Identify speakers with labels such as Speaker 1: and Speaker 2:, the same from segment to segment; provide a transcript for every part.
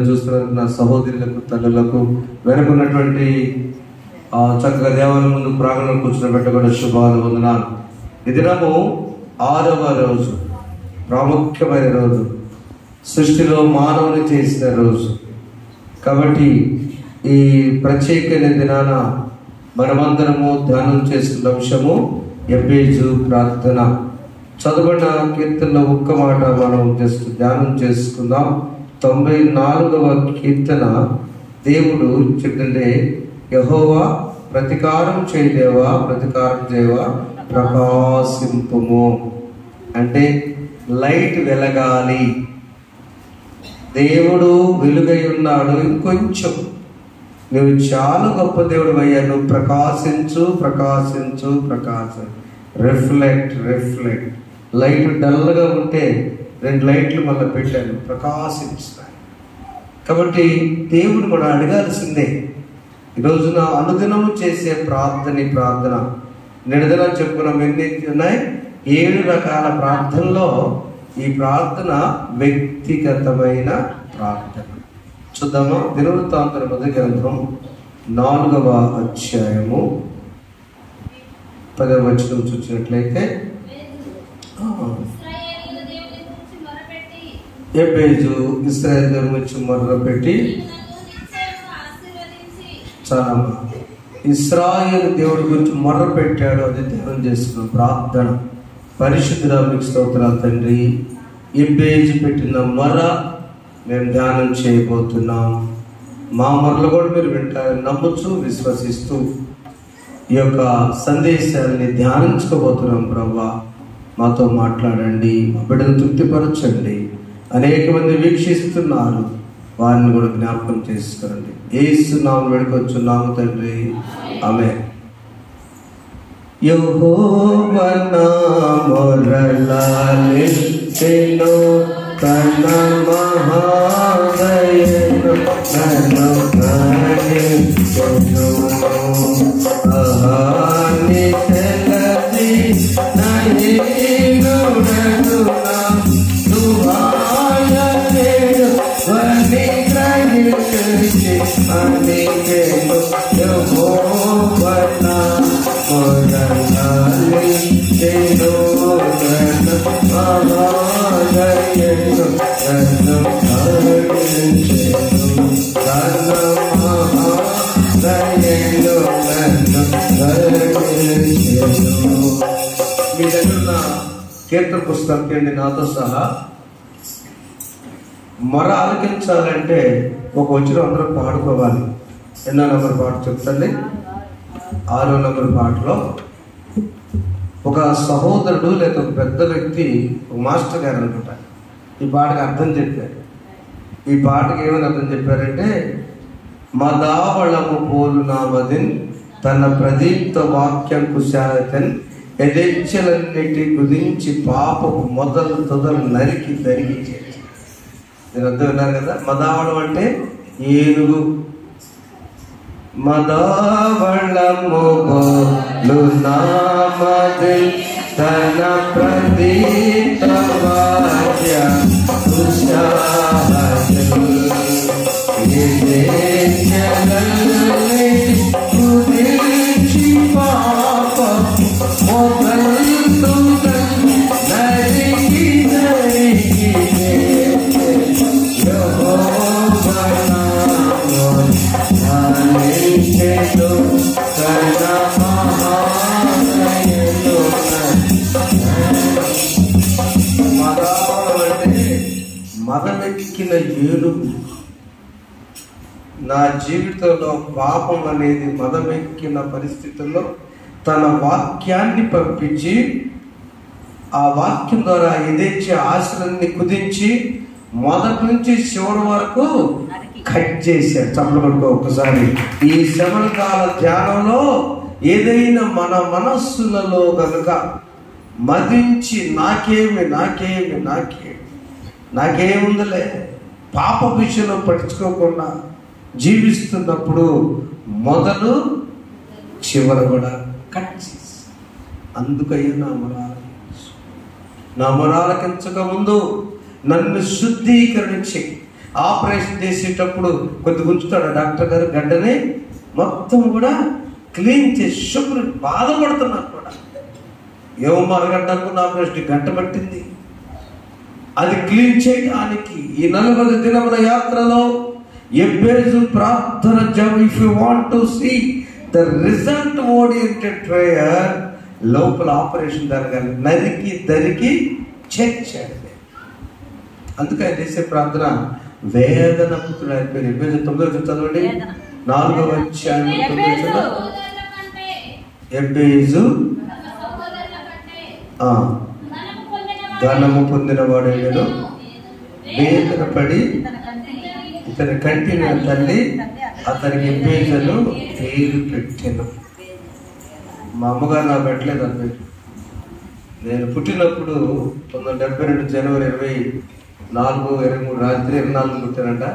Speaker 1: చూస్తున్న నా సహోదరులకు, తల్లులకు, వెనుకున్నటువంటి చక్కగా దేవాలయం ముందు ప్రాంగణం కూర్చుని పెట్టకుండా శుభాలు వందనాలు. ఈ దినము 6వ రోజు, ప్రాముఖ్యమైన రోజు, సృష్టిలో మానవుని చేసిన రోజు. కాబట్టి ఈ ప్రత్యేకమైన దినాన మనమందరము ధ్యానం చేసుకున్న అంశము ఎబ్బేజు ప్రార్థన. చదవబడిన కీర్తనలో ఒక్క మాట మనం ధ్యానం చేసుకుందాం. 94వ కీర్తన. దేవుడు చెప్తుంటే, యెహోవా ప్రతికారం చేయదేవా, ప్రతికారం చేయవా, ప్రకాశింపుము. అంటే లైట్ వెలగాలి. దేవుడు వెలుగై ఉన్నాడు, ఇంకొంచెం నువ్వు చాలా గొప్ప దేవుడు అయ్యా, నువ్వు ప్రకాశించు, ప్రకాశించు, రిఫ్లెక్ట్. లైట్ డల్గా ఉంటే 2 లైట్లు మళ్ళీ పెట్టాను, ప్రకాశించాలి. కాబట్టి దేవుడు కూడా అడగాల్సిందే. ఈ రోజున అనుదినం చేసే ప్రార్థన నిడదనం చెప్పుకున్నాం. ఎన్ని ఉన్నాయి? 7 రకాల ప్రార్థనలో ఈ ప్రార్థన వ్యక్తిగతమైన ప్రార్థన. చూద్దామా? దినవృత్తాంతముల మొదటి గ్రంథం 4వ అధ్యాయము 10వ వచనం చూసినట్లయితే, ఎబ్బేజు ఇశ్రాయేలు దేవుని గురించి మొర్రపెట్టి, చాలా ఇశ్రాయేలు దేవుడి గురించి మొర్ర పెట్టాడు. అది ధ్యానం చేస్తున్నాం. ప్రార్థన. పరిశుద్ధుడా మీకు స్తోత్రాలు తండ్రి. ఎబ్బేజు పెట్టిన మొర్ర మేము ధ్యానం చేయబోతున్నాం. మా మొర్రలు కూడా మీరు వింటారని నమ్ముచు, విశ్వసిస్తూ ఈ యొక్క సందేశాన్ని ధ్యానించుకోబోతున్నాం. ప్రభువా, మాతో మాట్లాడండి, మా బిడ్డను తృప్తిపరచండి. అనేక మంది వీక్షిస్తున్నారు, వారిని కూడా జ్ఞాపకం చేసుకోండి. యేసు నామములో వేడుకొంచున్నాము తండ్రి, ఆమేన్. యెహోవా నా మొరలాలెత్తెను, తన మహాదయను నన్ను కరుణించెను. అహాని తెలది నయనుడనునా దుహాయనేను వని గ్రహించి అనికెను. యెహోవా నా మొరలాలెత్తెను, తన మహాదయను నన్ను కరుణించెను. తన మహాదయను నన్ను కరుణించెను. మీ దగ్గర కీర్తన పుస్తకం తీయండి నాతో సహా. మొర ఆలకించాలంటే ఒక వచనం అందరూ పాడుకోవాలి. ఎన్నో నంబర్ పాట చెప్తండి? 6వ నంబర్ పాటలో ఒక సహోదరుడు లేదా ఒక పెద్ద వ్యక్తి, ఒక మాస్టర్ గారు అనుకుంటా, ఈ పాటకు అర్థం చెప్పారు. ఈ పాటకి ఏమని అర్థం చెప్పారంటే, మదావళము పోలు నామదిన్ తన ప్రదీప్త వాక్యం కుశాలతన్ యథేచ్ఛలన్నిటి కుదించి పాపపు మొదలు నరికి తరిగి చేసి. నేను అర్థం విన్నారు కదా? మదావళం అంటే ఏనుగు. మదావళము పోలు నామదిన్ తన ప్రదీప్త వాక్యం కుశాలతన్ కుదించి పాపపు మొదలు నరికి తరిగి చేసి. యెహోవా నామమును తన మహాదయను. మదవడం అంటే మదమెక్కిన ఏనుగు. నా జీవితంలో పాపం అనేది మదమెక్కిన పరిస్థితుల్లో తన వాక్యాన్ని పంపించి, ఆ వాక్యం ద్వారా యథేచ్ఛ ఆశలన్నీ కుదించి మొదటి నుంచి చివరి వరకు కట్ చేశాడు. చప్పట్లు ఒక్కసారి. ఈ శ్రవణ కాల ధ్యానంలో ఏదైనా మన మనస్సులలో కనుక మదించి నాకేముందలే పాప విషయంలో పట్టించుకోకుండా జీవిస్తున్నప్పుడు మొదలు చివర కూడా కట్ చేసి, అందుకయ్యా నా మొరాలకించక ముందు నన్ను శుద్ధీకరించి ఆపరేషన్ చేసేటప్పుడు కొద్ది ఉంచుతాడు డాక్టర్ గారు, గడ్డని మొత్తం కూడా క్లీన్ చేసి శుభ్రం. బాధపడుతున్నారు కూడా, ఏమో మరగడ్డ అనుకున్న ఆపరేషన్ గంట పట్టింది. అది క్లీన్ చేయడానికి ఈ 40 దినముల యాత్రలో ఎబ్బేజు ప్రార్థన జపం. If you want to see the result oriented prayer, లోపల ఆపరేషన్ జరగాలి, నరికి దరికి చెక్ చేయాలి. అందుకే ఆయన చేసే ప్రార్థన వేదన పుత్రుడు అయిపోయారు. ఎబ్బేజు 9 చదవండి, 4వ అధ్యాయం 9. ఎబ్బేజు ధనము పొందిన వాడేను, వేదన పడి ఇతని కంటిన తల్లి అతనికి ఎబ్బేజును పేరు పెట్టాను. మా అమ్మగారు నాకు పెట్టలేదు అని పేరు. నేను పుట్టినప్పుడు 1972 జనవరి 24, 23 రాత్రి 24 పుట్టానంట.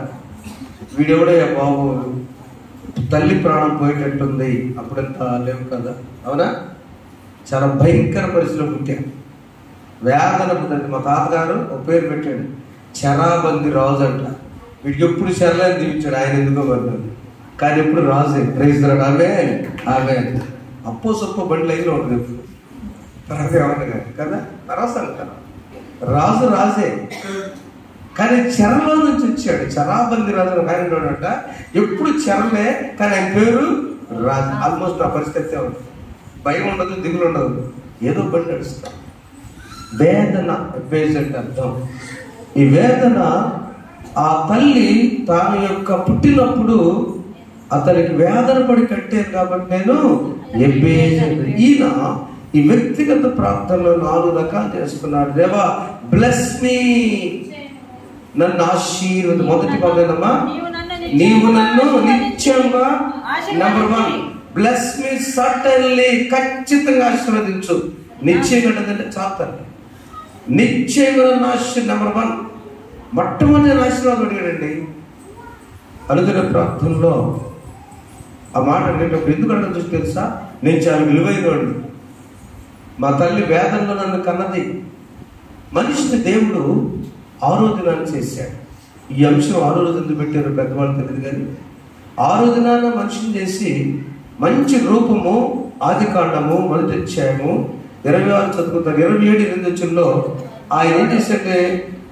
Speaker 1: వీడెవడయ్యా బాబు, తల్లి ప్రాణం పోయేటట్టుంది, అప్పుడంతా లేవు కదా, అవునా? చాలా భయంకర పరిస్థితిలో పుట్టాను. వేదన పుట్టింది. మా తాతగారు ఒక పేరు పెట్టాడు, చరాబంది రాజు అంట. వీడికి ఎప్పుడు చెరలేని దీవించాడు ఆయన, ఎందుకో మరి. కానీ ఎప్పుడు రాజే. ప్రైజ్లాడు. ఆమె ఆమె అప్పో సొప్ప బండి లైన్లో ఉంటుంది ఎప్పుడు. రాజే అవును కదా, రాజు అంటారు. రాజు రాజే, కానీ చెరలో నుంచి వచ్చాడు. చరాబంది రాజు ఆయన అంట. ఎప్పుడు చెరలే, కానీ ఆయన పేరు రాజు. ఆల్మోస్ట్ ఆ పరిస్థితి ఉంటుంది. భయం ఉండదు, దిగులు ఉండదు, ఏదో బండి నడుస్తాం. వేదన అంటే అర్థం. ఈ వేదన ఆ తల్లి తాను యొక్క పుట్టినప్పుడు అతనికి వేదన పడి కట్టాను కాబట్టి నేను ఎబ్బేజు. ఈయన ఈ వ్యక్తిగత ప్రార్థనలో 4 రకాలు చేసుకున్నాడు. దేవా బ్లెస్ మీ, నన్ను ఆశీర్వద. మొదటి పదమా, నీవు నన్ను నిత్యంగా. నెంబర్ 1 బ్లెస్ మీ సర్టన్లీ, ఖచ్చితంగా ఆశీర్వదించు. నిశ్చయంగా అంటే చాలు, నిశ్చయంగా నెంబర్ 1 మొట్టమొదటి ఆశీర్వాదం అడిగాడండి అనుదిన ప్రార్థనలో. ఆ మాట అడిగేటప్పుడు ఎందుకు అడగ చూసి తెలుసా, నేను చాలా విలువైనవాడిని, మా తల్లి వేదంలో నన్ను కన్నది. మనిషిని దేవుడు 6వ దినాన్ని చేశాడు. ఈ అంశం 6వ రోజు ఎందుకు పెట్టారు పెద్దవాళ్ళు తెలియదు, కానీ 6వ దినాన మనిషిని చేసి మంచి రూపము. ఆదికాండము 1వ అధ్యాయము 26 చదువుకుంటారు. 27 ఆయన ఏం చేశాడే,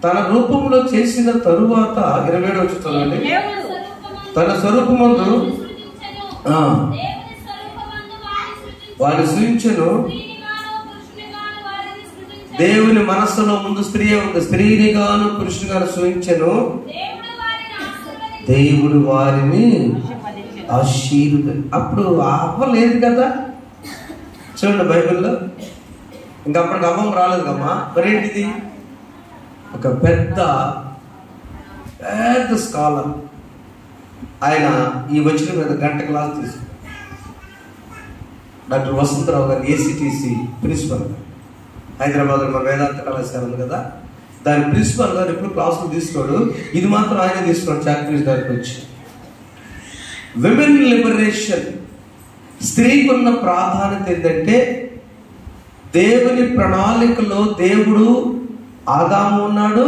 Speaker 1: తన రూపంలో చేసిన తరువాత 27 చదవండి. తన స్వరూపమందు వారిని సృజించెను. దేవుని మనస్సులో ముందు స్త్రీ ఉంది, స్త్రీని గాను పురుషుని గాను సృజించెను. దేవుడు వారిని ఆశీర్వదించెను. అప్పుడు అవ్వలేదు కదా, చూడండి బైబిల్లో. ఇంకా అప్పటికి అవ్వం రాలేదు కమ్మా. మరేంటిది, ఒక పెద్ద స్కాలర్. ఆయన ఈ వచ్చిన మీద గంట క్లాస్ తీసుకున్నారు. డాక్టర్ వసంతరావు గారు, ఏసీటీసీ ప్రిన్సిపల్ హైదరాబాద్లో మన వేదాంత కళాశాల ఉంది కదా, దాని ప్రిన్సిపల్ గారు ఎప్పుడు క్లాసులు తీసుకోడు. ఇది మాత్రం ఆయన తీసుకోడు. చాక్రీస్ గారికి వచ్చి విమెన్ లిబరేషన్, స్త్రీకి ఉన్న ప్రాధాన్యత ఏంటంటే, దేవుని ప్రణాళికలో దేవుడు ఆదాము ఉన్నాడు,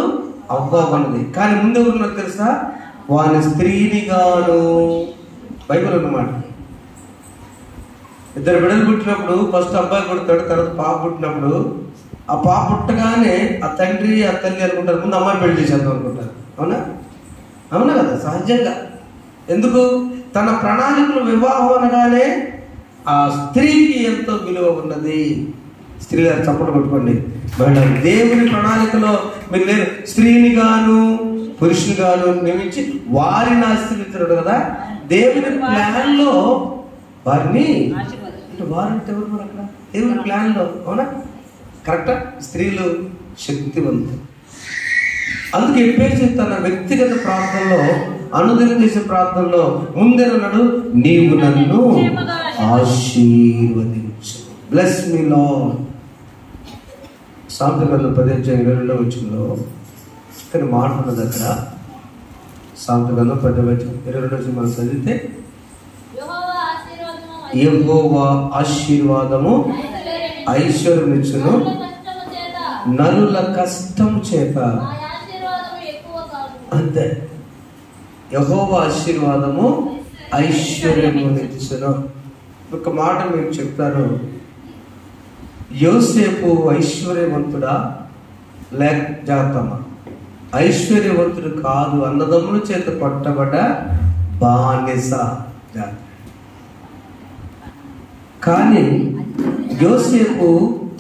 Speaker 1: అవ్వ ఉన్నది. కానీ ముందు ఎవరున్నారు తెలుసా, వాని స్త్రీని గాను. బైబిల్ అన్నమాట. 2 బిడ్డలు పుట్టినప్పుడు ఫస్ట్ అబ్బాయి పుడతాడు, తర్వాత పాప పుట్టినప్పుడు ఆ పాప పుట్టగానే ఆ తండ్రి ఆ తల్లి అనుకుంటారు, ముందు అమ్మాయి పెళ్లి చేసేద్దాం అనుకుంటారు. అవునా? అవునా కదా, సహజంగా. ఎందుకు, తన ప్రణాళికలు వివాహం అనగానే ఆ స్త్రీకి ఎంతో విలువ ఉన్నది. స్త్రీ గారు చప్పట్లు కొట్టుకోండి. దేవుని ప్రణాళికలో మీరు లేదు, స్త్రీని గాను పురుషుని గాను నియమించి వారిని ఆశీర్వదించాడు కదా. దేవుని ప్లాన్ లో వారిని, అంటే వారంటే ఎవరు మరి అక్కడ దేవుని ప్లాన్ లో, అవునా? కరెక్టా? స్త్రీలు శక్తివంతులు. అందుకే ఎప్పేసి తన వ్యక్తిగత ప్రార్థనలో, అనుదినం చేసే ప్రార్థనలో ముందేనన్నాడు, నీవు నన్ను ఆశీర్వదించు. Bless me lord. సామెతల గ్రంథం 10:22 కానీ మాట్లాడిన దగ్గర సామెతల గ్రంథం 10:22 మనం చదివితే, యెహోవా ఆశీర్వాదము ఐశ్వర్యమిచ్చును, నరుల కష్టం చేత. అంతే. యెహోవా ఆశీర్వాదము ఐశ్వర్యము నిచ్చును. ఒక మాట మీకు చెప్తాను, యోసేపు ఐశ్వర్యవంతుడా లేక జాతమా? ఐశ్వర్యవంతుడు కాదు, అన్నదమ్ముల చేత పట్టబడ్డ బానిస జాత. కానీ యోసేపు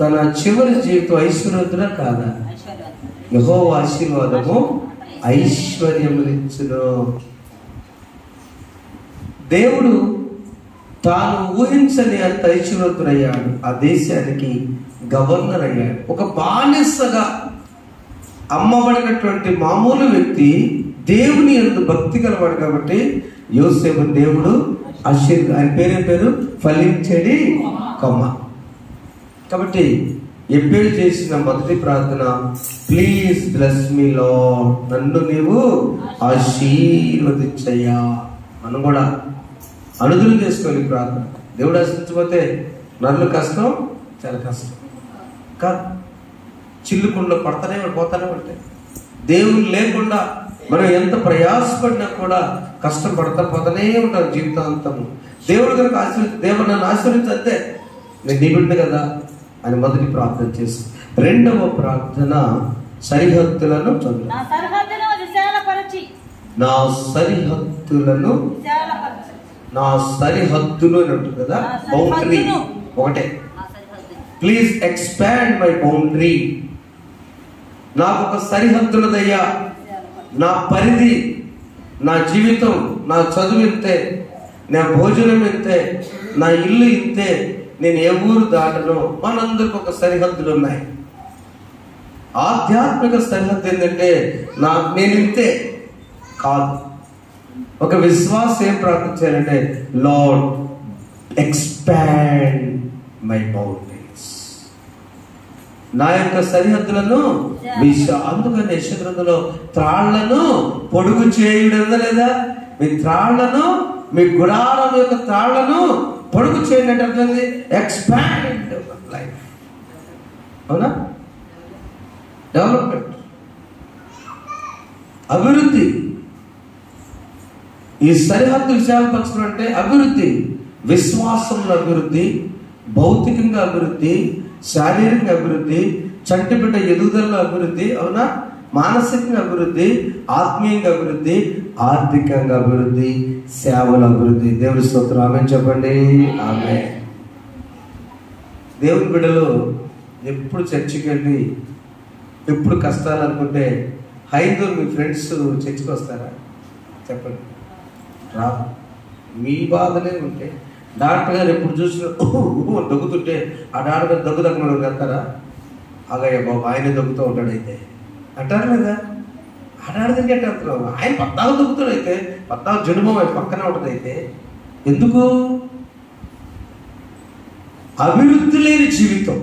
Speaker 1: తన చివరి జీవితం ఐశ్వర్యవంతుడా కాదా? యెహోవా ఆశీర్వాదము ఐశ్వర్యమునిచ్చును. దేవుడు తాను ఊహించని అంత ఐశ్వర్యవంతుడయ్యాడు. ఆ దేశానికి గవర్నర్ అయ్యాడు. ఒక బానిసగా అమ్మబడినటువంటి మామూలు వ్యక్తి దేవుని యందు భక్తి గలవాడు కాబట్టి యోసేపు దేవుడు ఆయన పేరు ఫలించడి కొమ్మ. కాబట్టి ఎబ్బేలు చేసిన మొదటి ప్రార్థన, ప్లీజ్ బ్లెస్ మీ లార్డ్, నన్ను నీవు ఆశీర్వదించయ్యా. మనం కూడా అనుదినం చేసుకోవాలి ప్రార్థన. దేవుడు ఆశీర్వదించకపోతే నన్ను కష్టం, చాలా కష్టం కాదు. చిల్లుకుండా పడతానే పోతానే ఉంటాయి. దేవుడు లేకుండా మనం ఎంత ప్రయాసపడినా కూడా కష్టం పడతా పోతానే ఉంటాం జీవితాంతము. దేవుడు కనుక దేవుడు నన్ను ఆశీర్వదించంతే నేను నీ బిడ్డ కదా అని మొదటి ప్రార్థన చేసి, రెండవ ప్రార్థన సరిహద్దులను చదువు. నా సరిహద్దులు అని ఉంటుంది కదా, బౌండరీ ఒకటే. Please expand my boundary. నాకు ఒక సరిహద్దులదయ్యా, నా పరిధి, నా జీవితం, నా చదువు ఇంతే, నా భోజనం ఇంతే, నా ఇల్లు ఇంతే, నేను ఏ ఊరు దాటను. మనందరికి ఒక సరిహద్దులు ఉన్నాయి. ఆధ్యాత్మిక సరిహద్దు ఏంటంటే నేను ఇంతే కాదు. ఒక విశ్వాసం ఏం ప్రార్థించాలంటే, లార్డ్ ఎక్స్పాండ్ మై బౌండరీస్, నా యొక్క సరిహద్దులను అందుకని యెషయా త్రాళ్లను పొడుగు చేయుడు లేదా, మీ త్రాళ్లను, మీ గుడారం యొక్క త్రాళ్లను పొడుగు చేయండి అంటే ఎక్స్పాండ్ లైఫ్. అవునా? డెవలప్మెంట్, అభివృద్ధి. ఈ సరిహద్దు విశాలపరచడం అంటే అభివృద్ధి. విశ్వాసంలో అభివృద్ధి, భౌతికంగా అభివృద్ధి, శారీరక అభివృద్ధి, చంటి బిడ్డ ఎదుగుదలలో అభివృద్ధి. అవునా? మానసికంగా అభివృద్ధి, ఆత్మీయంగా అభివృద్ధి, ఆర్థికంగా అభివృద్ధి, సేవల అభివృద్ధి. దేవుడి స్తోత్రం. ఆమేన్ చెప్పండి. ఆమేన్. దేవుని బిడ్డలు ఎప్పుడు చర్చికి వెళ్ళి ఎప్పుడు కష్టాలు అనుకుంటే, హైందవులు మీ ఫ్రెండ్స్ చర్చికి వస్తారా? చెప్పండి, రాదు. మీ బాధలే ఉంటే డాక్టర్ గారు ఎప్పుడు చూసిన దగ్గుతుంటే ఆ డాక్టర్ గారు దగ్గు తగ్గడం వెళ్తారా? అలాగే బాబు ఆయనే దగ్గుతూ ఉంటాడు అయితే అంటారు లేదా? ఆ డాక్టర్ దగ్గరికి ఎట్లా వెళ్తున్నావు? ఆయన 14 దగ్గుతాడు అయితే, 14 జనుమం ఆయన పక్కనే ఉంటుంది అయితే. ఎందుకు? అభివృద్ధి లేని జీవితం.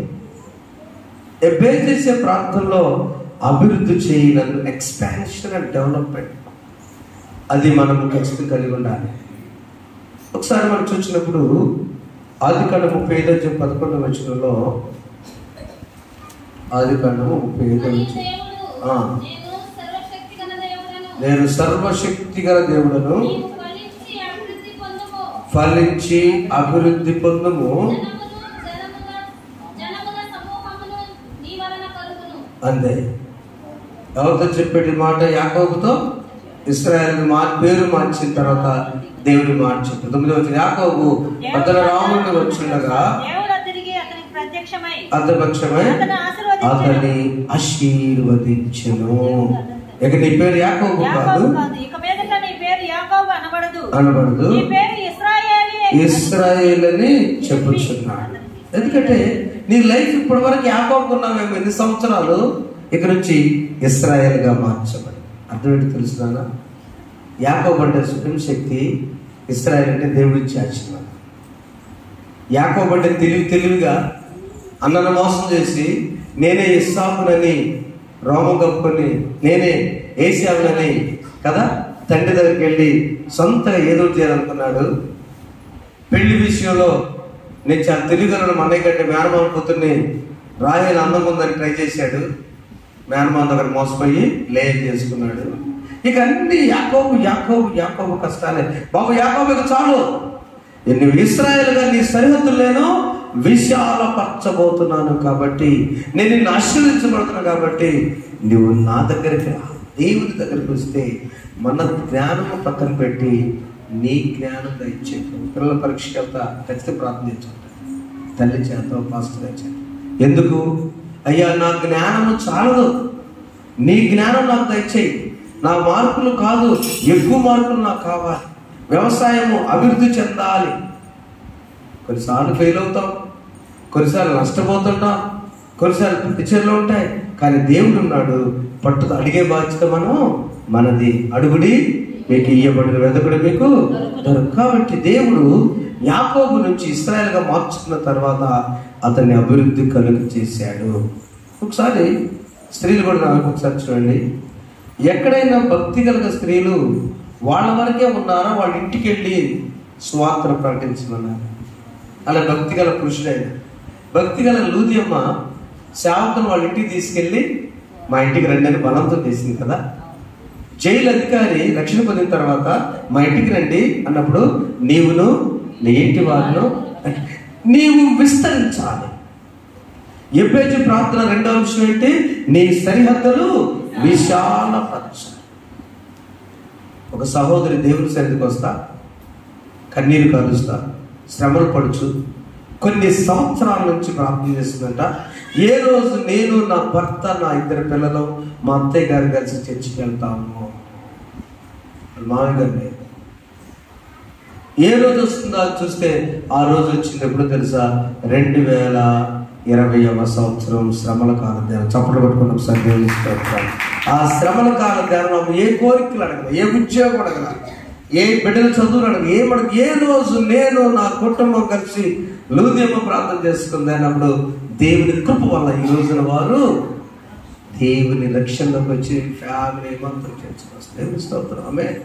Speaker 1: ఎబ్బేలు చేసే ప్రాంతంలో అభివృద్ధి చేయనను ఎక్స్పాన్షన్ అండ్ డెవలప్మెంట్, అది మనము ఖచ్చితంగా కలిగి ఉండాలి. ఒకసారి మనం చూసినప్పుడు ఆదికాండం 35:11 వచనంలో, ఆదికాండం 35 నేను సర్వశక్తి గల దేవుడను, ఫలించి అభివృద్ధి పొందుము. అంతే. ఎవరితో చెప్పేటి మాట? యాకోబుతో. ఇశ్రాయేలు పేరు మార్చిన తర్వాత దేవుడి మాట చెప్పారు. 9వ వచనం, యాకోబు అతని రాముడిని వచ్చుండగా అతని పక్షమై అతని ఆశీర్వదించెను. ఇక నీ పేరు యాకోబు కాదు, అనబడదు, ఇశ్రాయేల్ అని చెప్పుచున్నాడు. ఎందుకంటే నీ లైఫ్ ఇప్పటి వరకు యాకోబు ఉన్నామేమో, ఎన్ని సంవత్సరాలు, ఇక నుంచి ఇశ్రాయేల్ గా మార్చబడి. అర్థం ఏంటి తెలుసునా? యాకోబు అంటే సుప్రీం శక్తి, ఇశ్రాయేల్ అంటే దేవుడిచ్చే ఆశీర్వాదం. యాకోబు అంటే తెలివిగా అన్నను మోసం చేసి నేనే ఇస్సాకునని రోమం కప్పుకొని నేనే ఏశావునని కదా తండ్రి దగ్గరికి వెళ్ళి సొంతగా ఏదో చేయాలనుకున్నాడు. పెళ్లి విషయంలో నేను చాలా తెలియగలను, అన్నయ్య కంటే మేనమామ కూతుర్ని రాయలు అందం ఉందని ట్రై చేశాడు. మేనమామ దగ్గర మోసపోయి లేయం చేసుకున్నాడు. ఇక అన్ని యాకోబు యాకోబు యాకోబు కష్టాలే. బాబు యాకోబుకి చాలు, నువ్వు ఇశ్రాయేలుగా నీ సరిహద్దులు నేను విశాలపరచబోతున్నాను కాబట్టి, నేను నిన్ను ఆశీర్వదించబడుతున్నాను కాబట్టి నువ్వు నా దగ్గరికి రా. దేవుని దగ్గరికి వస్తే మన జ్ఞానము పక్కన పెట్టి నీ జ్ఞానం దయచే. పిల్లల పరీక్షకి వెళ్తా ఖచ్చితంగా ప్రార్థించాలి, తల్లి చేత పాస్టర్ చేత. ఎందుకు? అయ్యా నా జ్ఞానము చాలదు, నీ జ్ఞానం నాకు దయచేయి. నా మార్కులు కాదు, ఎక్కువ మార్కులు నాకు కావాలి. వ్యవసాయము అభివృద్ధి చెందాలి. కొన్నిసార్లు ఫెయిల్ అవుతాం, కొన్నిసార్లు నష్టపోతుంటాం, కొన్నిసార్లు పిక్చర్లు ఉంటాయి. కానీ దేవుడు ఉన్నాడు, పట్టుతో అడిగే బాధ్యత మనది. అడుగుడి మీకు ఇయ్యబడిన, వెదకుడు మీకు దొరకదు. కాబట్టి దేవుడు యాకోబు నుంచి ఇశ్రాయేలుగా మార్చుకున్న తర్వాత అతన్ని అభివృద్ధి కలుగు చేశాడు. ఒకసారి స్త్రీలు కూడా ఒకసారి చూడండి, ఎక్కడైనా భక్తి కలిగిన స్త్రీలు వాళ్ళ వరకే ఉన్నారా, వాళ్ళ ఇంటికి వెళ్ళి స్వార్థను ప్రకటించమన్నారు. అలా భక్తి గల పురుషుడైన, భక్తి గల లూదియమ్మ సేవకుని వాళ్ళ ఇంటికి తీసుకెళ్ళి మా ఇంటికి రండి అని బలంతో చేసింది కదా. జైలు అధికారి రక్షణ పొందిన తర్వాత మా ఇంటికి రండి అన్నప్పుడు నీవును నీ ఇంటి వారిను నీవు విస్తరించాలి. ఎబ్బేజు ప్రార్థన రెండో అంశం ఏంటి? నీ సరిహద్దులు విశాలపరచాలి. ఒక సహోదరి దేవుని సన్నిధికి వస్తా, కన్నీరు కలుస్తా, శ్రమలు పడుచు కొన్ని సంవత్సరాల నుంచి ప్రార్థన చేస్తుందంట. ఏ రోజు నేను, నా భర్త, నా ఇద్దరు పిల్లలు, మా అత్తయ్య గారు కలిసి చర్చికి వెళ్తాము, మామయ్య గారు లేదు. ఏ రోజు వస్తుందో చూస్తే ఆ రోజు వచ్చింది ఎప్పుడు తెలుసా? 2020వ సంవత్సరం శ్రమల కాల ధ్యానం. చప్పట్లు పట్టుకుని ఒకసారి దేవుని ఆ శ్రమల కాల ధ్యానం ఏ కోరికలు అడగల, ఏ ఉద్యోగం అడగల, ఏ బిడ్డల చదువులు అడగ, ఏమడగ. ఏ రోజు నేను, నా కుటుంబం కలిసి లూదియమ్మ ప్రార్థన చేసుకుంది అన్నప్పుడు దేవుని కృప వల్ల ఈ రోజున వారు దేవుని రక్షణలోకి వచ్చి ఫ్యామిలీ మంత్రం చేసుకొస్తారు. దేవుని స్తోత్రం. ఆమేన్.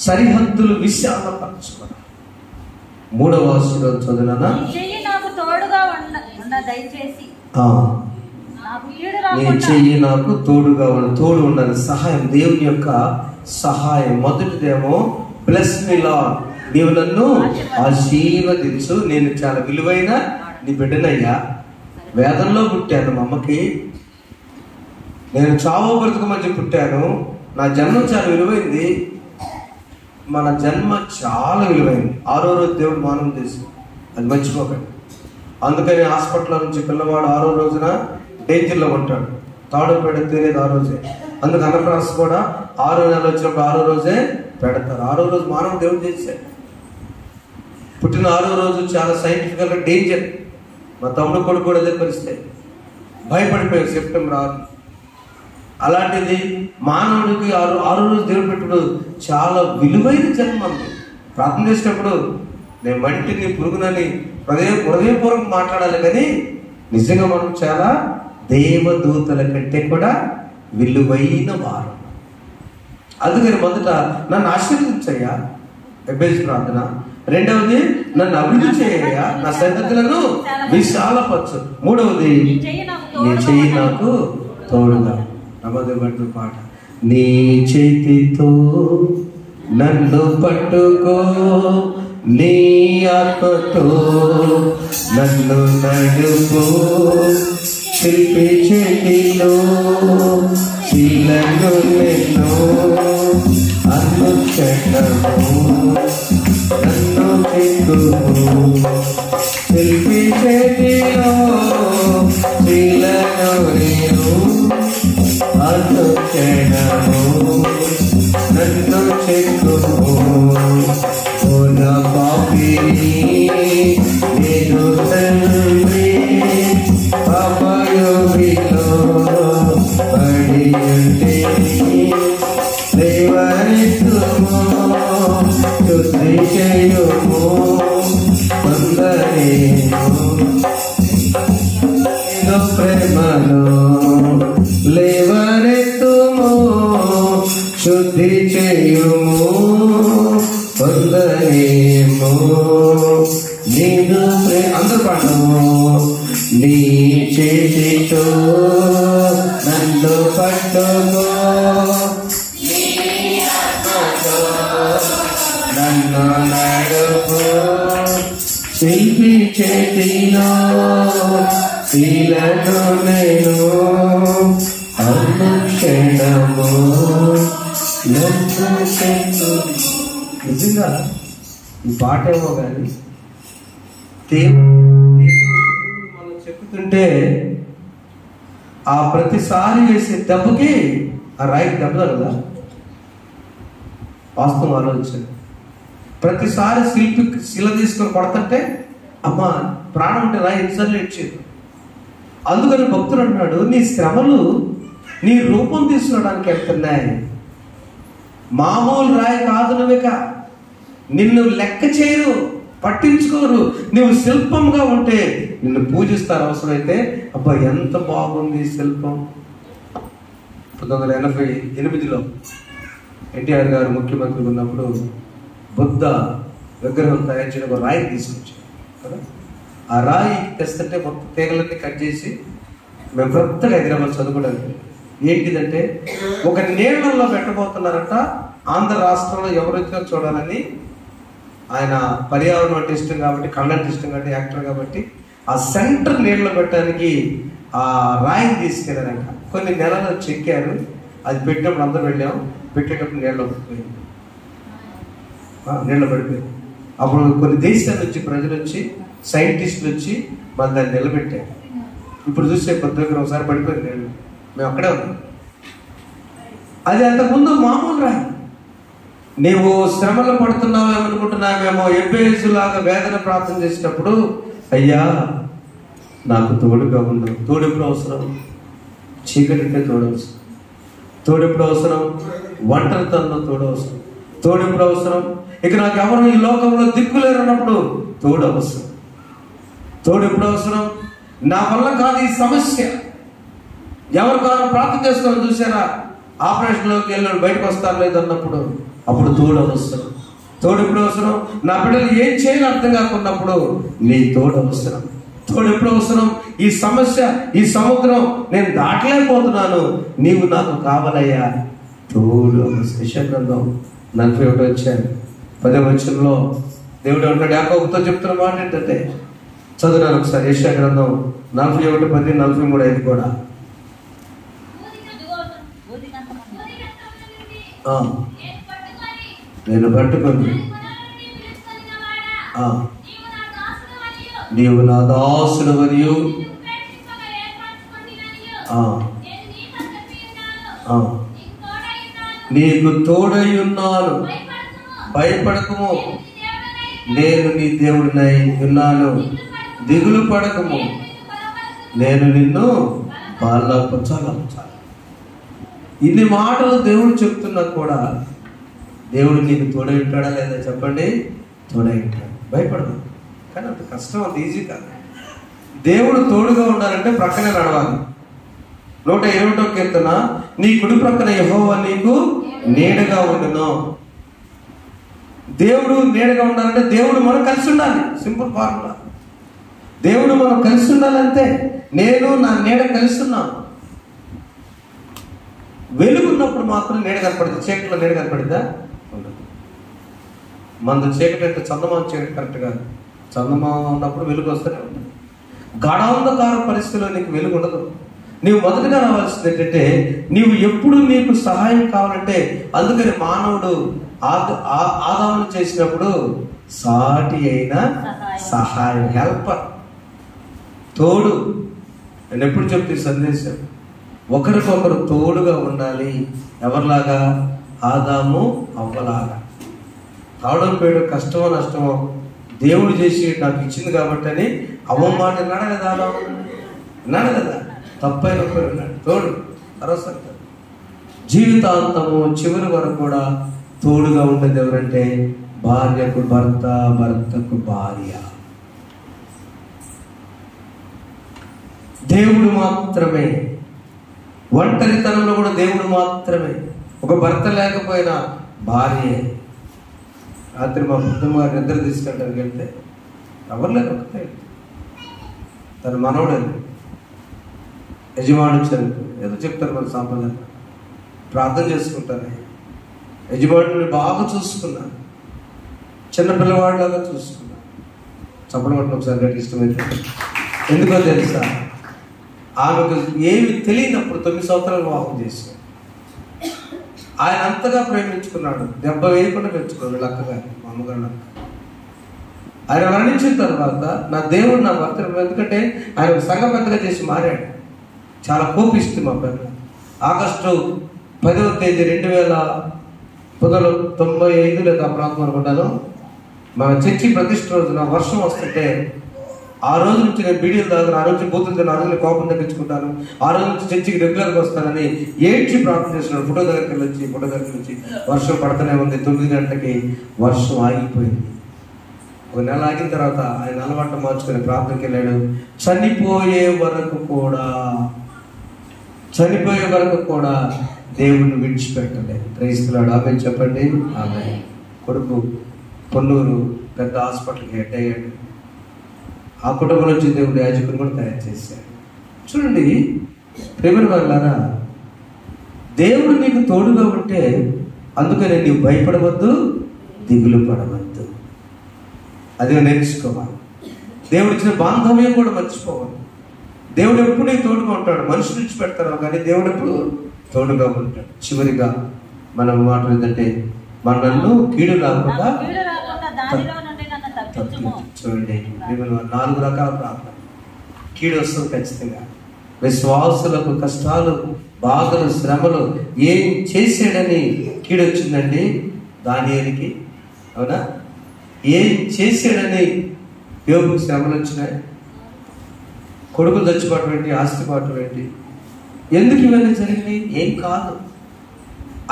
Speaker 1: సరిహద్దులు విశాలపరచుకోవడం. 3వ వచనం చదువునా? నీ చెయ్యి నాకు తోడుగా తోడు ఉండాలి. సహాయం, దేవుని యొక్క సహాయం. మొదటిదేమో బ్లెస్ మీ లార్డ్, నీవు నన్ను ఆశీర్వదించు, నేను చాలా విలువైన నీ బిడ్డనయ్యా, వేదంలో పుట్టాను, మా అమ్మకి నేను చావో బ్రతుకు మధ్య పుట్టాను, నా జన్మ చాలా విలువైంది. మన జన్మ చాలా విలువైంది. 6వ రోజు దేవుడు మానవం చేసి, అది మర్చిపోకండి. అందుకని హాస్పిటల్ నుంచి పిల్లవాడు 6వ రోజున డేంజర్లో ఉంటాడు. తాడు పేడ తెలియదు ఆ రోజే. అందుకు అన్నప్రాస కూడా 6వ నెల వచ్చినప్పుడు 6వ రోజే పెడతారు. 6వ రోజు మానవ దేవుడు చేశాడు. పుట్టిన 6వ రోజు చాలా సైంటిఫికల్గా డేంజర్. మా తమ్ముడు కొడుకు కూడా అదే పరిస్థితి, భయపడిపోయాడు సెప్టెంబర్ 6. అలాంటిది మానవుడికి 6వ రోజు దేవుడు పెట్టుడు చాలా విలువైన జన్మ. ప్రార్థన చేసేటప్పుడు నేను మంటిని పురుగునని హృదయపూర్వకం మాట్లాడాలి, కానీ నిజంగా మనం చాలా దేవదూతల కంటే కూడా విలువైన వారు. అందుకని మొదట నన్ను ఆశీర్వదించయ్యా, ఎబ్బేజు ప్రార్థన. రెండవది నన్ను అభివృద్ధి చేయయ్యా, నా సరిహద్దులను విశాలపరచు. మూడవది నీ చెయ్యి నాకు తోడుగా. నమ్మదబట్టు పాట. నీ చేతితో నన్ను పట్టుకో, నీ ఆత్మతో నన్ను నడుపు, శిల్పి చేతిలో శీలను నిన్ను అనుక్షణము నన్ను చిక్కుము, శిల్పి చేతిలో శీలను నిన్ను అనుక్షణము నన్ను చిక్కుము. నా పాపిని నేను తండ్రి పాపయోగిలో పడి ఉంటే దేవరితుము, శుద్ధి చేయుము, పొందలేము ప్రేమలో లేవరెత్తుము, శుద్ధి చేయుము, పొందలేము నేను. అందరూ పాడము. నీ చేతితో నన్ను పట్టుకో, నీ నడుపు శిల్పి చేతిలో శీలను నేను అనుక్షణము నిజంగా ఈ పాట ఏమో కానీ మనం చెప్పుతుంటే ఆ ప్రతిసారి వేసే దెబ్బకి ఆ రాయికి దెబ్బ కదా వాస్తవం ఆలోచించండి. ప్రతిసారి శిల తీసుకొని కొడతంటే అమ్మ ప్రాణం ఉంటే రాయి ఎన్నిసార్లు ఇచ్చేది. అందుకని భక్తుడు అంటున్నాడు, నీ శ్రమలు నీ రూపం తీసుకురావడానికి వెళ్తున్నాయి. మామూలు రాయి కాదు, నువ్వేక నిన్ను లెక్క చేయరు, పట్టించుకోరు. నువ్వు శిల్పంగా ఉంటే నిన్ను పూజిస్తారు. అవసరమైతే అబ్బా ఎంత బాగుంది శిల్పం. 1988లో ఎన్టీఆర్ గారు ముఖ్యమంత్రి ఉన్నప్పుడు బుద్ధ విగ్రహం తయారు చేయడం ఒక రాయి తీసుకొచ్చారు కదా. ఆ రాయి తెస్తుంటే మొత్తం తీగలన్నీ కట్ చేసి మేము కొత్తగా హైదరాబాద్ చదువుకోవడానికి ఏంటిదంటే ఒక నీళ్ళల్లో పెట్టబోతున్నారట. ఆంధ్ర రాష్ట్రంలో ఎవరైతే చూడాలని ఆయన పర్యావరణం అంటే ఇష్టం కాబట్టి, కళ్ళంటే ఇష్టం కాబట్టి, యాక్టర్ కాబట్టి ఆ సెంటర్ నీళ్ళలో పెట్టడానికి ఆ రాయిని తీసుకెళ్ళారంట. కొన్ని నెలలు చెక్కారు. అది పెట్టినప్పుడు అందరూ వెళ్ళాం. పెట్టేటప్పుడు నీళ్ళలో పడిపోయింది. అప్పుడు కొన్ని దేశాల నుంచి ప్రజలు వచ్చి, సైంటిస్టులు వచ్చి మన దాన్ని నిలబెట్టారు. ఇప్పుడు చూసే కొద్ది దగ్గర ఒకసారి పడిపోయింది నీళ్ళు. మేము అక్కడే ఉన్నాం. అది అంతకుముందు మామూలు రాయి. నీవు శ్రమలు పడుతున్నావేమనుకుంటున్నావేమో. ఎబ్బేజులాగా వేదన ప్రార్థన చేసినప్పుడు అయ్యా నాకు తోడుగా ఉండు. తోడెప్పుడు అవసరం? చీకటికే తోడవసరం. తోడెప్పుడు అవసరం? ఒంటరితనంలో తోడవసరం. తోడెప్పుడు అవసరం? ఇక నాకు ఎవరు ఈ లోకంలో దిక్కులేరు అన్నప్పుడు తోడు అవసరం. తోడెప్పుడు అవసరం? నా వల్ల కాదు ఈ సమస్య, ఎవరు కాదు ప్రార్థన చేసుకోవాలని చూసారా, ఆపరేషన్లోకి వెళ్ళి బయటకు వస్తారు లేదన్నప్పుడు అప్పుడు తోడు అవసరం. తోడు ఎప్పుడు అవసరం? నా బిడ్డలు ఏం చేయాలో అర్థం కాకున్నప్పుడు నీ తోడు అవసరం. తోడు ఎప్పుడు అవసరం? ఈ సమస్య, ఈ సముద్రం నేను దాటలేకపోతున్నాను, నీవు నాకు కావాలయ్యా, తోడు అవసరం. యెషయా 41 వచ్చాను 10వ వచనంలో దేవుడు అంటాడు, యాకోబుతో చెప్తున్న మాట ఏంటంటే, చదువునాను ఒకసారి. యెషయా 41:10, 43:5 కూడా. నేను పట్టుకొని నీవు నా దాసుడు మరియు నీకు తోడై ఉన్నాను, భయపడకము, నేను నీ దేవుడినై ఉన్నాను, దిగులు పడకము, నేను నిన్ను బలపరచాలి. ఇన్ని మాటలు దేవుడు చెప్తున్నా కూడా దేవుడు నీకు తోడై ఉంటాడా లేదా చెప్పండి? తోడై ఉంటాడు. భయపడదు. కానీ అంత కష్టం, అంత ఈజీ కాదు. దేవుడు తోడుగా ఉండాలంటే ప్రక్కనే నడవాలి. 121వ కీర్తన, నీ కుడి ప్రక్కన యెహోవా నీకు నీడగా ఉండును. దేవుడు నీడగా ఉండాలంటే దేవుడు మనం కలిసి ఉండాలి. Simple formula. దేవుడు మనం కలిసి ఉండాలంటే నేను నా నీడ కలిసి ఉన్నాను. వెలుగున్నప్పుడు మాత్రం నీడ కనపడుతుంది. చీకట్లో నీడ కనపడిద్దా? ఉండదు. మన చీకటి అంటే చందమామ చీకటి కరెక్ట్ కాదు. చందమామ ఉన్నప్పుడు వెలుగు వస్తూనే ఉంటుంది. గాఢాంధకార పరిస్థితిలో నీకు వెలుగు ఉండదు. నీవు మొదటగా రావాల్సింది ఏంటంటే, నీవు ఎప్పుడు నీకు సహాయం కావాలంటే, అందుకని మానవుడు ఆదామును చేసినప్పుడు సాటి అయిన సహాయం, హెల్పర్, తోడు. నేను ఎప్పుడు చెప్తే సందేశం, ఒకరికొకరు తోడుగా ఉండాలి. ఎవరిలాగా? ఆదాము అవ్వలాగా. తావడం పేడు కష్టమో నష్టమో దేవుడు చేసి నాకు ఇచ్చింది కాబట్టి అని అవ్వమాట విన్నాడా లేదా? ఆదాము విన్నాడు కదా. తప్పైన ఒకరు ఉన్నాడు తోడు. భరోసా జీవితాంతము చివరి వరకు కూడా తోడుగా ఉండేది ఎవరంటే భార్యకు భర్త, భర్తకు భార్య. దేవుడు మాత్రమే. ఒంటరితనంలో కూడా దేవుడు మాత్రమే. ఒక భర్త లేకపోయినా భార్యే. రాత్రి మా బుద్ధమ్మ గారు నిద్ర తీసుకెళ్ళడానికి వెళ్తే ఎవరు లేరు, ఒకటే తన మనవడు యజమాని చనిపోయి ఏదో చెప్తారు మన సాంప్రదాయం, ప్రార్థన చేసుకుంటాను. యజమానుని బాగా చూసుకున్నాను. చిన్నపిల్లవాడిలాగా చూసుకున్నాడు. చప్పడం పట్టిన ఒకసారి గట్టి ఇష్టమైతే. ఎందుకో తెలుసా, ఆమెకు ఏమి తెలియనప్పుడు 9 సంవత్సరాలు వివాహం చేశాడు. ఆయన అంతగా ప్రేమించుకున్నాడు, దెబ్బ వేయకుండా పెంచుకోడు. వీళ్ళ అక్కగారు, మా అమ్మగారు. ఆయన మరణించిన తర్వాత నా దేవుడు నా భర్త, ఎందుకంటే ఆయన ఒక సంఘ పెద్దగా చేసి మారాడు. చాలా కోపిస్తుంది మా పెద్ద. ఆగస్టు 10వ తేదీ 2095 లేదా ప్రాంతం అనుకుంటాను, మా చర్చి ప్రతిష్ఠ రోజున వర్షం వస్తుంటే ఆ రోజు నుంచి నేను బీడీలు తాగుతాను, ఆ రోజు బూతులు తిన్నాను, ఆ రోజు కోపం తగ్గించుకుంటాను, ఆ రోజు నుంచి చర్చికి రెగ్యులర్గా వస్తానని ఏడ్చి ప్రార్థన చేస్తున్నాడు. ఫోటో దగ్గరికి వచ్చి వర్షం పడుతూనే ఉంది. 9 గంటలకి వర్షం ఆగిపోయింది. ఒక నెల ఆగిన తర్వాత ఆయన అలవాటు మార్చుకుని ప్రార్థనకి వెళ్ళాడు. చనిపోయే వరకు కూడా దేవుణ్ణి విడిచిపెట్టలేదు. క్రైస్తవుడు ఆమె చెప్పండి. ఆమె కొడుకు పొన్నూరు పెద్ద హాస్పిటల్కి హెడ్ అయ్యాడు. ఆ కుటుంబం నుంచి దేవుడు యాజకుని కూడా తయారు చేశాడు. చూడండి ప్రేమల వల్లారా, దేవుడు నీకు తోడుగా ఉంటే అందుకనే నీవు భయపడవద్దు, దిగులు పడవద్దు. అది నేర్చుకోవాలి. దేవుడు ఇచ్చిన బాంధవ్యం కూడా మర్చిపోవాలి. దేవుడు ఎప్పుడు నీకు తోడుగా ఉంటాడు. మనుషులు నుంచి పెడతారు కానీ దేవుడు ఎప్పుడు తోడుగా ఉంటాడు. చివరిగా మనం మాట ఏంటంటే, మనల్ని కీడు రాకుండా చూడండి. 4 రకాల ప్రార్థన. కీడు వస్తుంది ఖచ్చితంగా. విశ్వాసులకు కష్టాలు, బాధలు, శ్రమలు ఏం చేసాడని కీడు వచ్చిందండి దానియేలుకి. అవునా? ఏం చేసాడని యోబుకు శ్రమలు వచ్చినాయి. కొడుకులు చచ్చిపోవటం ఏంటి, ఆస్తిపోవటం ఏంటి, ఎందుకు ఇవన్నీ జరిగినాయి? ఏం కాదు.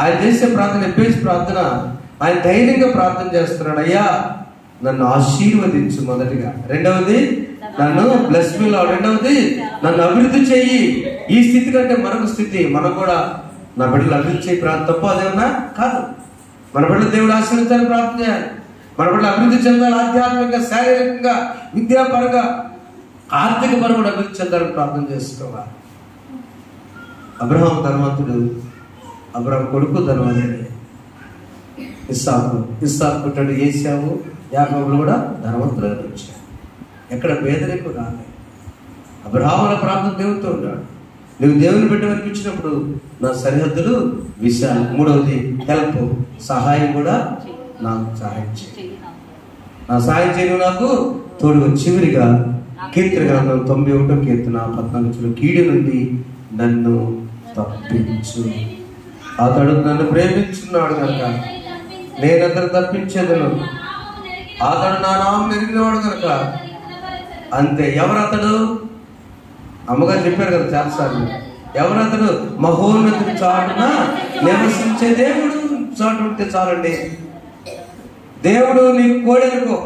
Speaker 1: ఆయన చేసే ప్రార్థన, ఎబ్బేసి ప్రార్థన, ఆయన ధైర్యంగా ప్రార్థన చేస్తున్నాడు. అయ్యా నన్ను ఆశీర్వదించు మొదటిగా, రెండవది నన్ను బ్లెస్ మీ లార్డ్, రెండవది నన్ను అభివృద్ధి చెయ్యి. ఈ స్థితి కంటే మరొక స్థితి మనం కూడా, నా బిడ్డలు అభివృద్ధి చేయి ప్రార్థన తప్ప అదేమన్నా కాదు. మన బిడ్డలు దేవుడు ఆశీర్వదించాలని ప్రార్థన చేయాలి. మన బిడ్డలు అభివృద్ధి చెందాలి, ఆధ్యాత్మికంగా, శారీరకంగా, విద్యాపరంగా, ఆర్థిక పరంగా అభివృద్ధి చెందాలని ప్రార్థన చేసుకోవాలి. అబ్రహాం ధనవంతుడు, అబ్రహాం కొడుకు ధనవంతుడు. ఇస్సాకు పుట్టాడు. ఏశావు, యాకోబులు కూడా ధనవంతులుగా వచ్చాడు. ఎక్కడ పేదరికం రాలేదు. అబ్రహాముల ప్రార్థన దేవుడితో ఉన్నాడు. నువ్వు దేవుని బిడ్డ వరకు ఇచ్చినప్పుడు నా సరిహద్దులు విశాలం. మూడవది హెల్ప్, సహాయం కూడా నాకు సహాయం చేయి, నా సహాయం చేయను నాకు తోడుగా. చివరిగా కీర్తన గ్రంథం 91వ కీర్తన 14 కీడు నుండి నన్ను తప్పించు. అతడు నన్ను ప్రేమించున్నాడు కనుక నేనందరూ తప్పించేదను. అతడు నా నామం ఎరిగినవాడు కనుక అంతే. ఎవరతడు? అమ్మగారు చెప్పారు కదా చాలాసార్లు. ఎవరతడు? మహోన్నతుడి చాటున నివసించే దేవుడు. చాటు ఉంటే చాలండి. దేవుడు నీకు కోడెనుకో,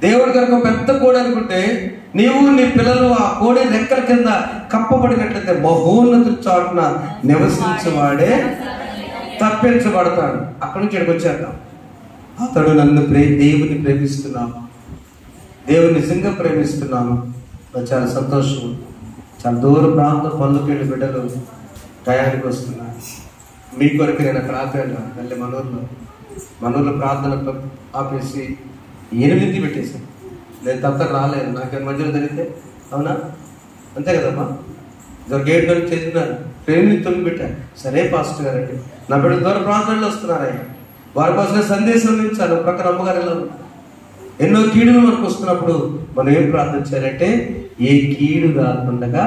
Speaker 1: దేవుడు కనుక పెద్ద కోడి అనుకుంటే నీవు నీ పిల్లలు ఆ కోడి రెక్కల కింద కప్పబడినట్లయితే మహోన్నతుడి చాటున నివసించేవాడే తప్పించబడతాడు. అక్కడి నుంచి ఇక్కడికి వచ్చేద్దాం. అతడు నన్ను దేవుని ప్రేమిస్తున్నాను, దేవుని నిజంగా ప్రేమిస్తున్నాను. చాలా సంతోషం. చాలా దూర ప్రాంతం పనులకి వెళ్ళి బిడ్డలు టయానికి వస్తున్నారు. మీ కొరకు నేను అక్కడ ఆపాను. మళ్ళీ మనూరులో ప్రార్థన ఆపేసి 8 పెట్టేశాను. నేను తప్ప రాలేదు. నాకేం మధ్యలో జరిగితే అవునా? అంతే కదమ్మా. గేట్ వరకు చేసినారు, 8 పెట్టాను. సరే పాస్టర్ గారండి, నా బిడ్డ దూర ప్రాంతాల్లో వస్తున్నారయ్యా, వారి కోసం సందేశం నుంచాను. ప్రక్కన అమ్మగారు ఎలా ఉన్నారు. ఎన్నో కీడులు మనకు వస్తున్నప్పుడు మనం ఏం ప్రార్థన చేయాలంటే, ఏ కీడు కాకుండా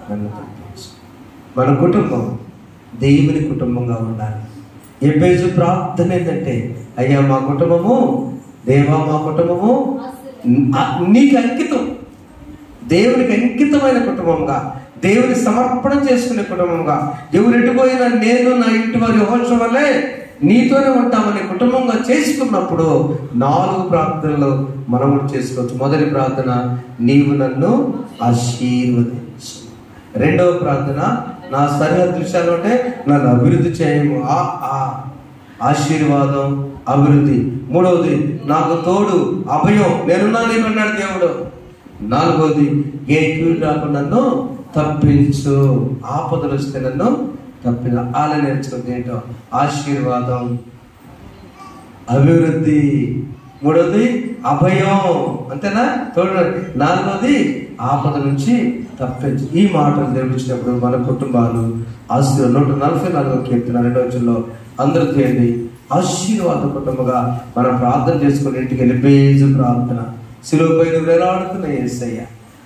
Speaker 1: నన్ను తప్పించు. మన కుటుంబం దేవుని కుటుంబంగా ఉండాలి. ఎబ్బేజు ప్రార్థన ఏంటంటే, అయ్యా మా కుటుంబము, దేవా మా కుటుంబము నీకు అంకితం, దేవునికి అంకితమైన కుటుంబంగా, దేవుని సమర్పణ చేసుకునే కుటుంబంగా, ఎవరు ఎటుపోయినా నేను నా ఇంటి వారి యెహోషువ వల్లే నీతోనే ఉంటామని కుటుంబంగా చేసుకున్నప్పుడు 4 ప్రార్థనలు మనం కూడా చేసుకోవచ్చు. మొదటి ప్రార్థన, నీవు నన్ను ఆశీర్వదించు. రెండవ ప్రార్థన, నా సరిహద్దు విషయాలు అంటే నన్ను అభివృద్ధి చేయము. ఆశీర్వాదం, అభివృద్ధి. మూడవది, నాకు తోడు, అభయం, నేనున్నా నీకన్నాడు దేవుడు. 4వది, ఏ కీడు రాకుండా నన్ను తప్పించు. ఆపదలు వస్తే నన్ను తప్పిన ఆల నేర్చుకుంది ఏంటో ఆశీర్వాదం, అభివృద్ధి. మూడవది అభయం, అంతేనా? చూడండి, నాలుగవది ఆపద నుంచి తప్పించు. ఈ మాటలు నిర్మించినప్పుడు మన కుటుంబాలు ఆశీర్వాదం. 144వ కీర్తన 2వ వచనంలో అందరూ చేయండి, ఆశీర్వాద కుటుంబగా మనం ప్రార్థన చేసుకుని ఇంటికి వెళ్ళి బేజు ప్రార్థన. శిలువపై వేలాడుతున్న యేసయ్య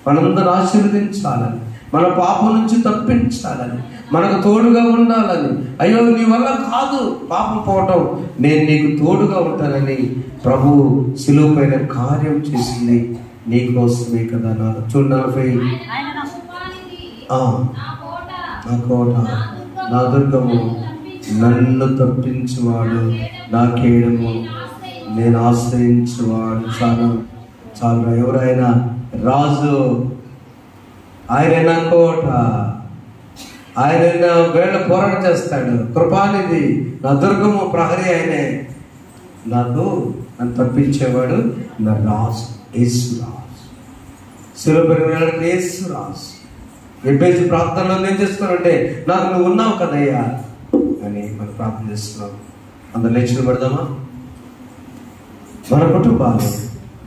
Speaker 1: మనందరూ ఆశీర్వదించాలని, మన పాపం నుంచి తప్పించాలని, మనకు తోడుగా ఉండాలని. అయ్యో నీ వల్ల కాదు పాపం పోవటం, నేను నీకు తోడుగా ఉంటానని ప్రభువు శిలువ పైన కార్యం చేసింది నీకోసమే కదా. చూడు 40, నా కోట, నా దుర్గము, నన్ను తప్పించువాడు, నా కేడము, నేను ఆశ్రయించువాడు. చాలా చాలా ఎవరైనా రాజు, ఆయన నా కోట, ఆయన వేళ పోరాటం చేస్తాడు. కృపానిధి, నా దుర్గము, ప్రహరీ ఆయనే. నన్ను తప్పించేవాడు నా రాజు, యేసురాజు. శిలువపైన యేసురాజు. ఎబ్బేజు ప్రార్థనలో నేను చేస్తున్నానంటే నాకు నువ్వు ఉన్నావు కదయ్యా అని మనం ప్రార్థన చేస్తున్నాం. అందరు లేచి పడదామా? మన కుటుంబాలు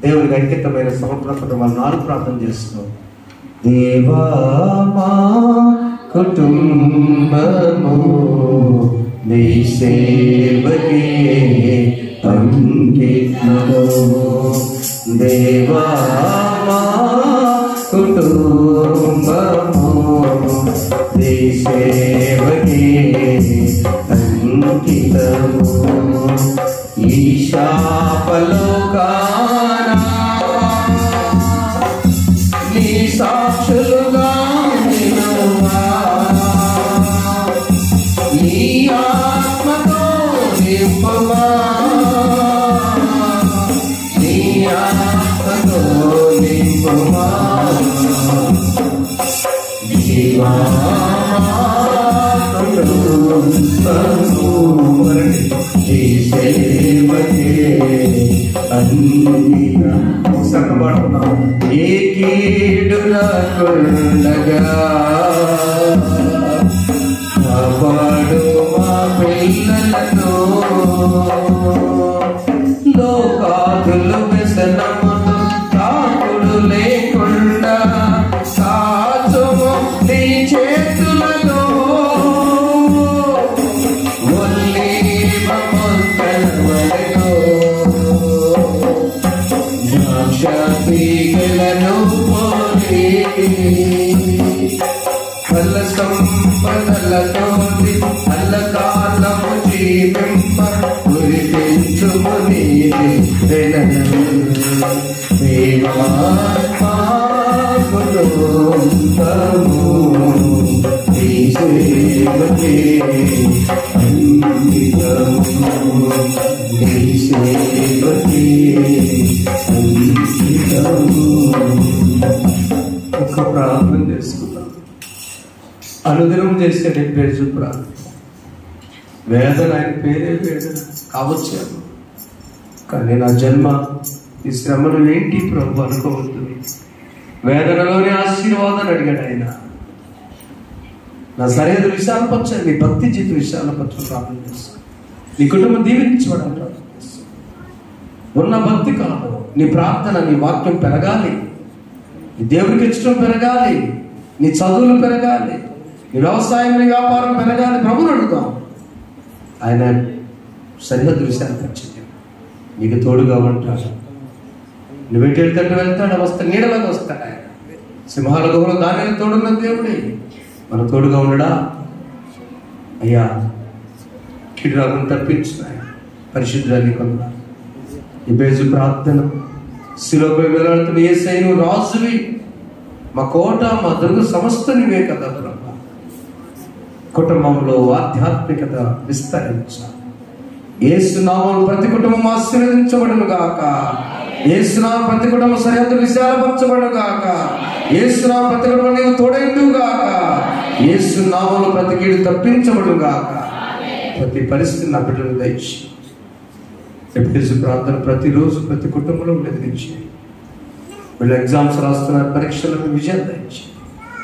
Speaker 1: దేవునికి అంకితమైన సమర్పణ కుటుంబాలు 4 ప్రార్థన చేస్తున్నాం. దేవా మా కుటుంబము నీ సేవకే అంకితము. దేవా మా కుటుంబము నీ సేవకే అంకితము. ఈ శాపలోకానా నీ సాక్షులుగా నిలువా, నీ ఆత్మతో నింపవా, నీ ఆత్మతో నింపవా. జీవా సగపడుతున్నాం. ఏ కీడునకుండగా కాపాడు మా పిల్లలను, లోకాదులు వ్యసనములు తాకుడు లేకుండా కాచుము నీ చేతులలో. శాంతిగలను పోలి కళ్ళ సంపదలతోటి అల్లకాలము జీవింప గురిపించుముని ఒక్క ప్రార్థన చేసుకుంటాం. అనుదినం చేసే పేరు ప్రార్థన. వేదన ఆయన పేరే వేదన కావచ్చు, కానీ నా జన్మ ఈ శ్రమలు ఏంటి ప్రభు అనుకోవద్దు. వేదనలోనే ఆశీర్వాదాన్ని అడిగాడు ఆయన. నా సరిహద్దు విశాలపరచండి, నీ భక్తి జీవితం విశాలపరచు ప్రార్థన చేస్తాను. నీ కుటుంబం దీవించబడాలి ప్రార్థన చేస్తాను. ఉన్న భక్తి కాదు, నీ ప్రార్థన, నీ వాక్యం పెరగాలి, నీ దేవుడికి ఇష్టం పెరగాలి, నీ చదువులు పెరగాలి, నీ వ్యవసాయం, నీ వ్యాపారం పెరగాలి. ప్రభుని అడుగుతాం. ఆయన సరిహద్దు విశాలపరచండి, నీకు తోడుగా ఉంటాడు. నువ్వు ఎటు వెళ్తాడు వెళ్తాడు, వస్తాడు, నీడలాగా వస్తాడు ఆయన. సింహాల గుహలో దానిని తోడున్న దేవుడే మన తోడుగా ఉండడా? అయ్యా కీడు రాకుండా తప్పించిన ఆయన పరిశుద్ధాన్ని కొందా. ఈ బేజు ప్రార్థన. శిలువపై వేలాడుతున్న యేసయ్య నువ్వు రాజువి, మా కోట, మా దుర్గ, సమస్త నీవే కదా ప్రభు. కుటుంబంలో ఆధ్యాత్మికత విస్తరించాలి. యేసు నామమున ప్రతి కుటుంబం ఆశీర్వదించబడును గాక. యేసు నామమున ప్రతి కుటుంబం సరిహద్దు విశాలపరచబడును గాక. యేసు నామమున ప్రతి కుటుంబం నీవు తోడైందువు గాక. యేసు నామమున ప్రతి కీడు తప్పించబడును గాక. ప్రతి పరిస్థితి నా బిడ్డలు దయచి ఎప్పుడు ప్రార్థన ప్రతిరోజు ప్రతి కుటుంబంలో ఉండేది దయచి. వీళ్ళు ఎగ్జామ్స్ రాస్తున్నారు, పరీక్షలకు విజయం దయచి.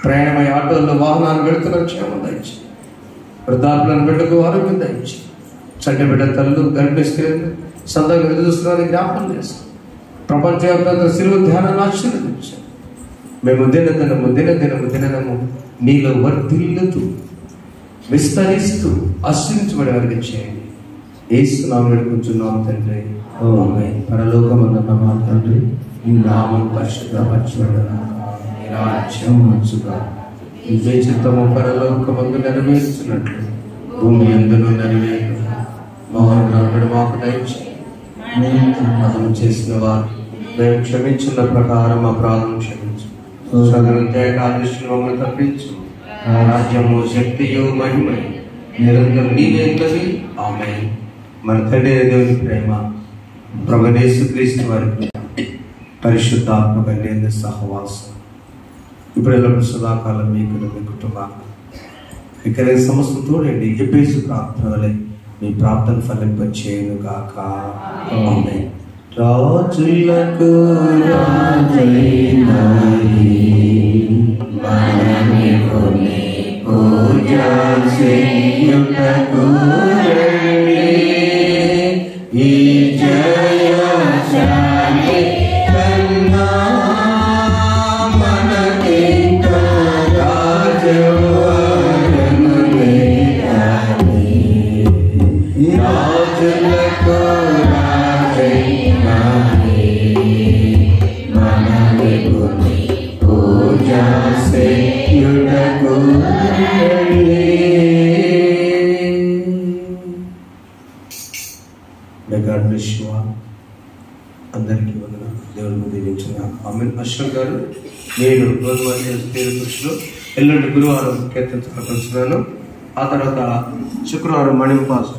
Speaker 1: ప్రయాణమై ఆటోల్లో వాహనాలు వెళుతున్న క్షేమం దయచి. వృద్ధాపులను బిడ్డకు ఆరోగ్యం దయచి. చంటి బిడ్డ తల్లు, గర్భిణీ స్త్రీలు, సంతగా ఎదురు చూస్తున్నారని జ్ఞాపకం చేస్తాం. ప్రపంచవ్యాప్తంగా సిలువ ధ్యానాన్ని ఆశీర్వదించాం. మేము దినదినము నీలో వర్ధిల్లుతూ విస్తరిస్తూ ఆశ్రయించబడే వారికి చేయండి. యేసు నామములో వేడుకుంటున్నాం తండ్రి, ఆమేన్. పరలోకమందున్న మా తండ్రి, నీ నామం పరిశుద్ధపరచబడుగాక, నీ రాజ్యం వచ్చుగాక, నీ చిత్తము పరలోకమందు నెరవేర్చున్నట్లు భూమి యందును నెరవేరుగాక. మాకు దయచేయండి. మేము చేసిన వారు మేము క్షమించిన ప్రకారం అపరాధం క్షమించు. మమ్మల్ని తప్పించు. రాజ్యము, శక్తియు, మహిమయు నిరంతరం నీవేంటది. ఆమేన్. మన తండ్రి దేవుని ప్రేమ, ప్రభువైన యేసుక్రీస్తు వారి పరిశుద్ధాత్మ కన్యక సహవాసం ఇప్పుడు ఎల్లప్పుడూ సదాకాలం మీకు మీ కుటుంబాన్ని ఇక్కడ సమస్తం తోడండి. ఎఫెసు ప్రార్థన వలె మీ ప్రార్థన ఫలింపచేయును గాక. ఆమేన్. రాజులకు రాజైన మనమికుని పూజ చేయుటకు రండి. ఈ జయశాలి కన్నా మనకింక రాజవరము లేదని. రాజులకు రాజైన మనమికుని పూజ చేయుటకు రండి. అందరికీ వందనాలు. దేవుని దీవించిన ఆమేన్. అశ్వర్ గారు, నేను రోజు ఎల్లుండి గురువారం కీర్తించగలుగుతున్నాను. ఆ తర్వాత శుక్రవారం మణింపాస్